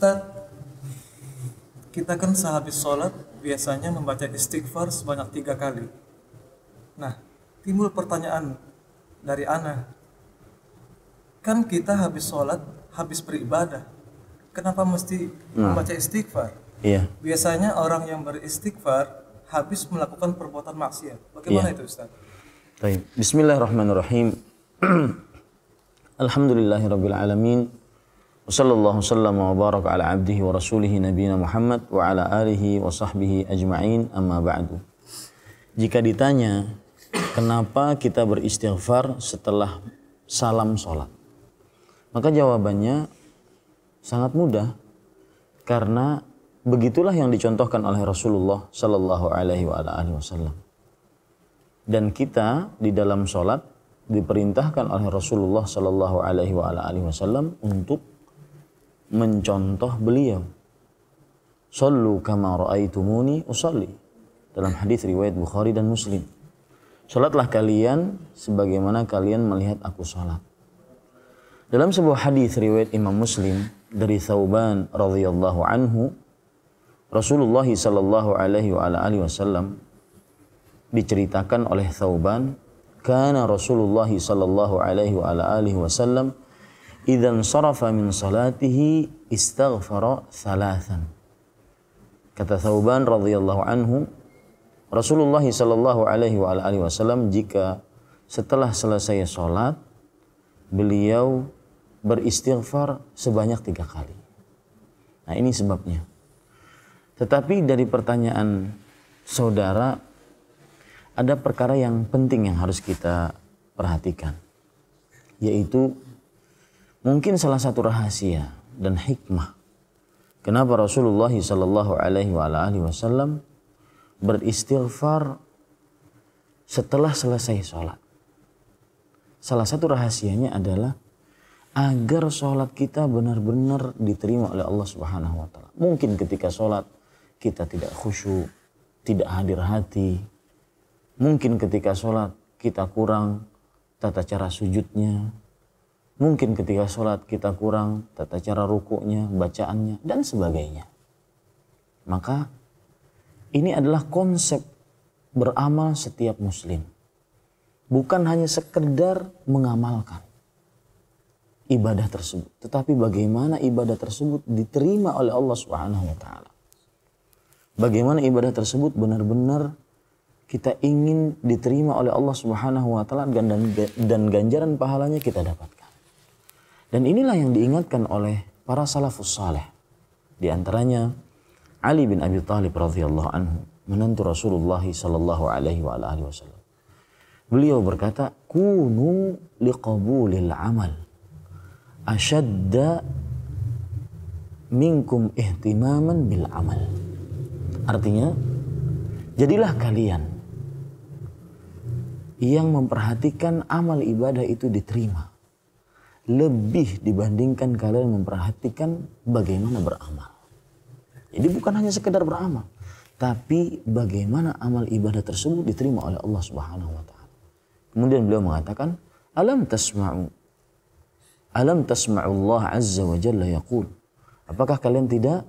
Ustadz, kita kan sehabis sholat biasanya membaca istighfar sebanyak 3 kali. Nah, timbul pertanyaan dari ana, kan kita habis sholat, habis beribadah, kenapa mesti membaca istighfar? Iya. Biasanya orang yang beristighfar habis melakukan perbuatan maksiat. Bagaimana itu, Ustaz? Baik. Bismillahirrahmanirrahim. Alhamdulillahirabbil alamin. Wassallallahu sallama wa baraka ala abdihi wa rasulihi nabiyina Muhammad wa ala alihi wa sahbihi ajma'in, amma ba'du. Jika ditanya kenapa kita beristighfar setelah salam sholat, maka jawabannya sangat mudah. Karena begitulah yang dicontohkan oleh Rasulullah sallallahu alaihi wasallam. Dan kita di dalam sholat diperintahkan oleh Rasulullah sallallahu alaihi wasallam untuk mencontoh beliau. Shallu kama ra'aitumuni usalli. Dalam hadis riwayat Bukhari dan Muslim. Salatlah kalian sebagaimana kalian melihat aku salat. Dalam sebuah hadis riwayat Imam Muslim dari Thauban radhiyallahu anhu, Rasulullah sallallahu alaihi wasallam diceritakan oleh Thauban, kana Rasulullah sallallahu alaihi wasallam idzan sarafa min salatihi istaghfara thalathan. Kata Thauban radhiyallahu anhu, Rasulullah sallallahu alaihi wasallam jika setelah selesai salat beliau beristighfar sebanyak 3 kali. Nah, ini sebabnya. Tetapi dari pertanyaan saudara, ada perkara yang penting yang harus kita perhatikan, yaitu mungkin salah satu rahasia dan hikmah kenapa Rasulullah sallallahu alaihi wasallam beristighfar setelah selesai sholat. Salah satu rahasianya adalah agar sholat kita benar-benar diterima oleh Allah Subhanahu wa taala. Mungkin ketika sholat kita tidak khusyuk, tidak hadir hati. Mungkin ketika sholat kita kurang tata cara sujudnya. Mungkin ketika sholat kita kurang tata cara rukuknya, bacaannya, dan sebagainya. Maka ini adalah konsep beramal setiap muslim. Bukan hanya sekedar mengamalkan ibadah tersebut, tetapi bagaimana ibadah tersebut diterima oleh Allah Subhanahu wa taala. Bagaimana ibadah tersebut benar-benar kita ingin diterima oleh Allah Subhanahu wa taala dan ganjaran pahalanya kita dapatkan. Dan inilah yang diingatkan oleh para salafus saleh. Di antaranya Ali bin Abi Thalib radhiyallahu anhu, menantu Rasulullah sallallahu alaihi wasallam. Beliau berkata, "Kunu liqabulil amal ashadda minkum ihtimaman bil amal." Artinya, jadilah kalian yang memperhatikan amal ibadah itu diterima lebih dibandingkan kalian memperhatikan bagaimana beramal. Jadi bukan hanya sekedar beramal, tapi bagaimana amal ibadah tersebut diterima oleh Allah Subhanahu wa taala. Kemudian beliau mengatakan, Alam tasma'u Allah Azza wa Jalla yaqul. Apakah kalian tidak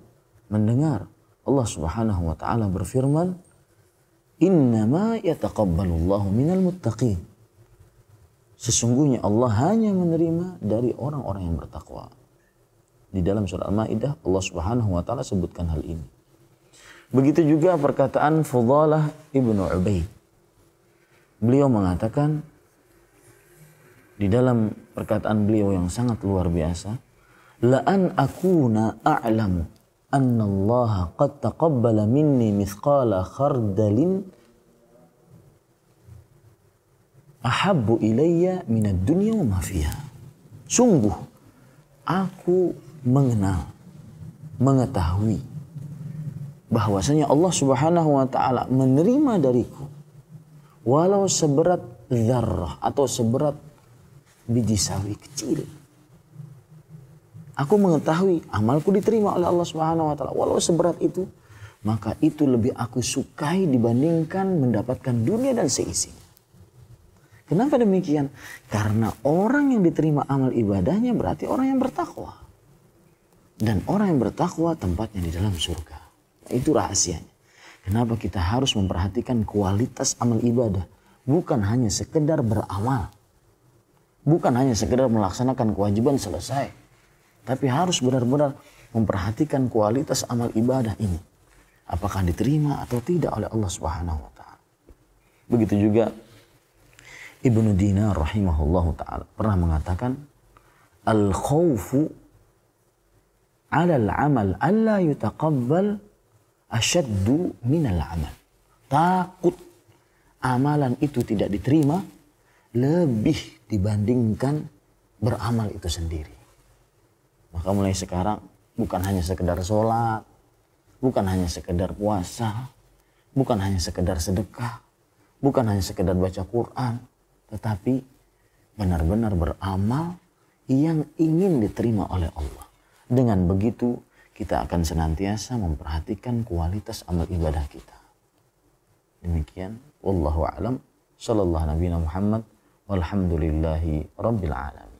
mendengar Allah Subhanahu wa taala berfirman, Innama yataqabbalullahu minal muttaqin. Sesungguhnya Allah hanya menerima dari orang-orang yang bertakwa. Di dalam surah Al-Maidah Allah Subhanahu wa taala sebutkan hal ini. Begitu juga perkataan Fudalah ibnu Ubaid. Beliau mengatakan di dalam perkataan beliau yang sangat luar biasa, la an akuna a'lamu anna Allah qad taqabbala minni mithqala khardalin ahabbu ilayya minad dunya wa ma fiha. Sungguh aku mengetahui bahwasanya Allah Subhanahu wa taala menerima dariku walau seberat zarrah atau seberat biji sawi kecil. Aku mengetahui amalku diterima oleh Allah Subhanahu wa taala walau seberat itu, maka itu lebih aku sukai dibandingkan mendapatkan dunia dan seisinya. Kenapa demikian? Karena orang yang diterima amal ibadahnya berarti orang yang bertakwa. Dan orang yang bertakwa tempatnya di dalam surga. Itu rahasianya. Kenapa kita harus memperhatikan kualitas amal ibadah. Bukan hanya sekedar beramal. Bukan hanya sekedar melaksanakan kewajiban selesai. Tapi harus benar-benar memperhatikan kualitas amal ibadah ini. Apakah diterima atau tidak oleh Allah Subhanahu wa taala. Begitu juga Ibnu Dinar rahimahullahu taala pernah mengatakan, al-khawfu 'ala al-'amal alla yutaqabbal asyaddu minal 'amal. Takut amalan itu tidak diterima lebih dibandingkan beramal itu sendiri. Maka mulai sekarang bukan hanya sekedar sholat, bukan hanya sekedar puasa, bukan hanya sekedar sedekah, bukan hanya sekedar baca Quran, tetapi benar-benar beramal yang ingin diterima oleh Allah. Dengan begitu kita akan senantiasa memperhatikan kualitas amal ibadah kita. Demikian, wallahu a'lam, sallallahu nabiyana Muhammad, walhamdulillahi rabbil alamin.